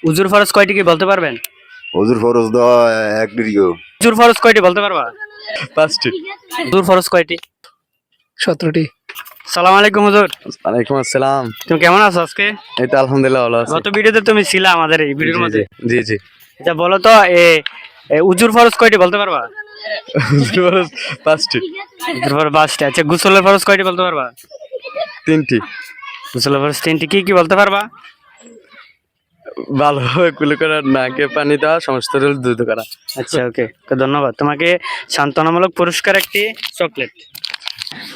উজুর ফরজ কয়টি কি বলতে পারবেন? হুজুর ফরজ দেওয়া এক ডিগ্রিও। উজুর ফরজ কয়টি বলতে পারবা? 5টি। উজুর ফরজ কয়টি? 17টি। সালাম আলাইকুম হুজুর, ওয়ালাইকুম আসসালাম। তুমি কেমন আছো আজকে? এই তো আলহামদুলিল্লাহ ভালো আছি। গত ভিডিওতে তুমি ছিলা আমাদের এই ভিডিওর জি মধ্যে। জি জি। আচ্ছা বলো তো উজুর ফরজ কয়টি বলতে পারবা? হুজুর ফরজ 5টি। উজুর ফরজ 5টি। আচ্ছা গোসলের ফরজ কয়টি বলতে পারবা? 3টি। গোসলের ফরজ 3টি। কি কি বলতে পারবা? ভালোভাবে কুলি করা, নাকে পানি দেওয়া, সমস্ত শরীর দ্রুত করা। আচ্ছা ওকে, ধন্যবাদ। তোমাকে সান্ত্বনামূলক পুরস্কার একটি চকলেট।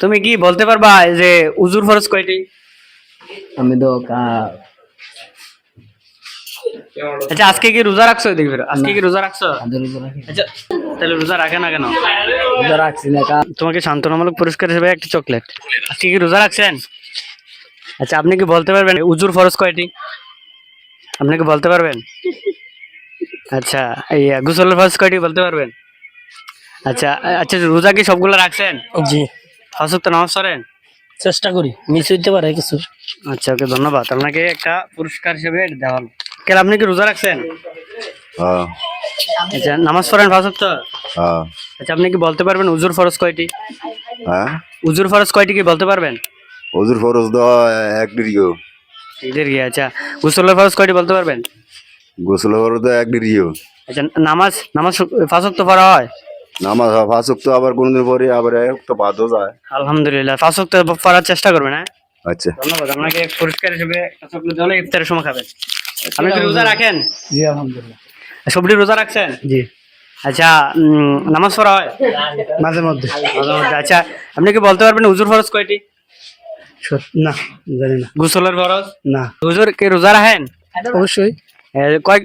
তুমি কি বলতে পারবা এই যে উজুর ফরজ কয়টি? আমি তো আচ্ছা আজকে কি রোজা রাখছো? দেখবে আজকে কি রোজা রাখছো? আচ্ছা তাহলে রোজা রাখে না কেন? রাখছি না। তোমাকে সান্ত্বনামূলক পুরস্কার হিসেবে একটা চকলেট। আজকে কি রোজা রাখছেন? আচ্ছা আপনি কি বলতে পারবেন উজুর ফরজ কয়টি? আপনি কি বলতে পারবেন? আচ্ছা এই গোসলের ফরজ কয়টি বলতে পারবেন? আচ্ছা আচ্ছা রোজা কি সবগুলো রাখছেন? জি, 5 ওয়াক্ত নামাজ পড়েন? চেষ্টা করি, মিস হইতে পারে কিছু। আচ্ছা ওকে ধন্যবাদ। আপনাকে একটা পুরস্কার হিসেবে এটা দেওয়া হলো। কেন আপনি কি রোজা রাখছেন? হ্যাঁ আচ্ছা নামাজ পড়েন 5 ওয়াক্ত? হ্যাঁ আচ্ছা আপনি কি বলতে পারবেন উজুর ফরজ কয়টি? হ্যাঁ। উজুর ফরজ কয়টি কি বলতে পারবেন? হুজুর ফরজ দেওয়া এক ডিগ্রিও। এদের কি? আচ্ছা গোসলের ফরজ কয়টি বলতে পারবেন? গোসল ফরজ দেওয়া এক ডিগ্রিও। আচ্ছা নামাজ নামাজ 5 ওয়াক্ত পড়া হয়? নামাজ 5 ওয়াক্ত, আবার কোনদিন পরে আবার এক ওয়াক্ত বাদও যায়। আলহামদুলিল্লাহ 5 ওয়াক্ত পড়ার চেষ্টা করবেন। হ্যাঁ আচ্ছা ধন্যবাদ। আপনাকে পুরস্কার হিসেবে একটা চকলেট দেওয়া হলো, ইফতারের সময় খাবেন। আপনি কি রোজা রাখেন? জি আলহামদুলিল্লাহ। সবটি রোজা রাখছেন? জি, আচ্ছা নামাজ পড়া হয় মাঝে মধ্যে। মাঝে মধ্যে। আচ্ছা আপনি কি বলতে পারবেন উজুর ফরজ কয়টি? না, জানি না। গোসলের ফরজ? না, হুজুর কি রোজা রাখেন? অবশ্যই।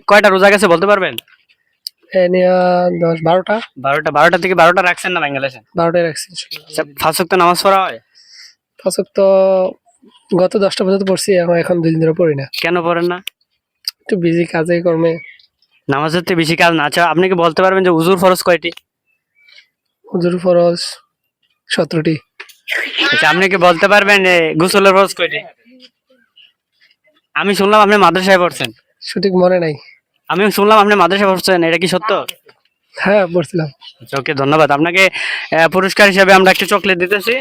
কয়টা রোজা গেছে বলতে পারবেন? 10-12টা। 12টা থেকে 12টা রাখছেন না বাংলাদেশে? 12টায় রাখছি। আচ্ছা 5 ওয়াক্ত নামাজ পড়া হয়? 5 ওয়াক্ত গত 10টা পর্যন্ত পড়ছি, এখন 2 দিন ধরে পড়ি না। কেন পড়েন না? একটু বিজি কাজে কর্মে। নামাজের থেকে বেশি কাজ না। আচ্ছা আপনি কি বলতে পারবেন যে উজুর ফরজ কয়টি? হুজুর ফরজ 17টি। আচ্ছা আপনি কি বলতে পারবেন গোসলের ফরজ কয়টি? আমি শুনলাম আপনি মাদ্রাসায় পড়ছেন। সঠিক মনে নাই। আমি শুনলাম আপনি মাদ্রাসায় পড়ছেন, এটা কি সত্য? হ্যাঁ পড়ছিলাম। আচ্ছা ওকে ধন্যবাদ। আপনাকে পুরস্কার হিসেবে আমরা একটা চকলেট দিতেছি।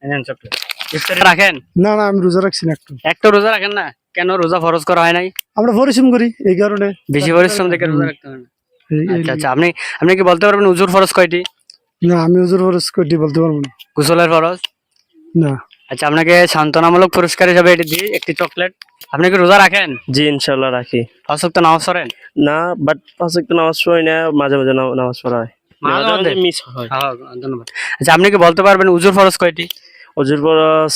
এই নেন চকলেট। ইফতারে রাখেন? না না, আমি রোজা রাখছি না। একটা রোজা রাখেন না কেন? রোজা ফরজ করা হয় নাই? আমরা পরিশ্রম করি এই কারণে। বেশি পরিশ্রম দেখে রোজা রাখতে হয় না। আচ্ছা আচ্ছা আপনি কি বলতে পারবেন উজুর ফরজ কয়টি? না, আমি হুজুর ফরজ কয়টি বলতে পারবো না। গোসলের ফরজ? না। আচ্ছা আপনাকে সান্ত্বনামূলক পুরস্কার হিসেবে এটি দিই একটি চকলেট। আপনি কি রোজা রাখেন? জি ইনশাল্লাহ রাখি। 5 ওয়াক্ত নামাজ পড়েন? না, বাট 5 ওয়াক্ত নামাজ পড়ি না, মাঝে মাঝে নামাজ পড়া হয়, মাঝে মাঝে মধ্যে? মাঝে মিস হয়। হ্যাঁ ধন্যবাদ। আচ্ছা আপনি কি বলতে পারবেন উজুর ফরজ কয়টি? অজুর ফরজ,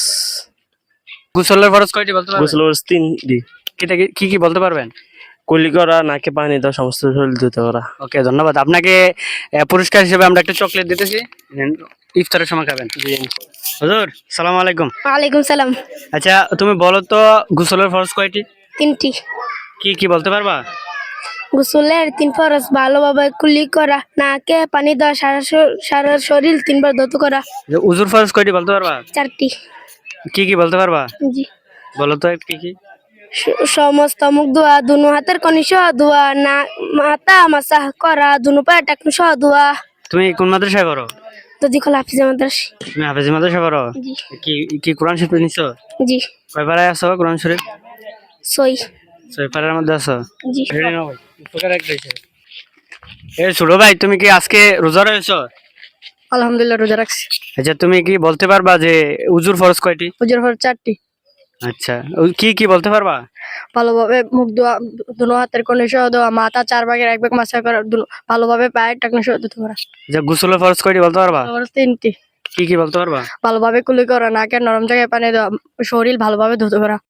গোসলের ফরজ কয়টি বলতে পারবেন? গোসল ফরজ 3টি। কি কি বলতে পারবেন? কুলি করা, নাকে পানি দেওয়া, সমস্ত শরীর দ্রুত করা। ওকে ধন্যবাদ। আপনাকে পুরস্কার হিসেবে আমরা একটা চকলেট দিতেছি, নেন, ইফতারের সময় খাবেন। হুজুর সালাম আলাইকুম। ওয়ালাইকুম সালাম। আচ্ছা তুমি বলো তো গোসলের ফরজ কয়টি? 3টি। কি কি বলতে পারবা? গোসলের 3 ফরজ: ভালোভাবে কুলি করা, নাকে পানি দেওয়া, সারা শরীর 3 বার ধৌত করা। যে উজুর ফরজ কয়টি বলতে পারবা? 4টি। কি কি বলতে পারবা? জি। বলো তো কি কি? সমস্ত মুখ ধোয়া, দুনো হাতের কনি সহ ধোয়া, না মাথা মাসাহ করা, দুনো পায়ে টাকনু সহ ধোয়া। তুমি কোন মাদ্রাসায় পড়ো? যদি খোলা হাফিজা মাদ্রাসা। তুমি হাফেজি মাদ্রাসায় পড়ো? জি। কি কি কোরআন শরীফ নিছো? জি। কয় পারায় আছো কোরআন শরীফ? সই। 6 পারার মধ্যে আছো? জি। এ ছোট ভাই তুমি কি আজকে রোজা রয়েছো? আলহামদুলিল্লাহ রোজা রাখছি। আচ্ছা তুমি কি বলতে পারবা যে উজুর ফরজ কয়টি? হুজুর ফরজ 4টি। আচ্ছা কি কি বলতে পারবা? ভালোভাবে মুখ ধোয়া, দুনো হাতের কনি সহ ধোয়া, মাথা 4 ভাগের 1 ভাগ মাসাহ করা, ভালোভাবে পায়ের টাকনু সহ ধৌত করা। যে গোসলের ফরজ কয়টি বলতে পারবা? ফরজ 3টি। কি কি বলতে পারবা? ভালোভাবে কুলি করা, নাকের নরম জায়গায় পানি দেওয়া, শরীর ভালোভাবে ধুতে করা।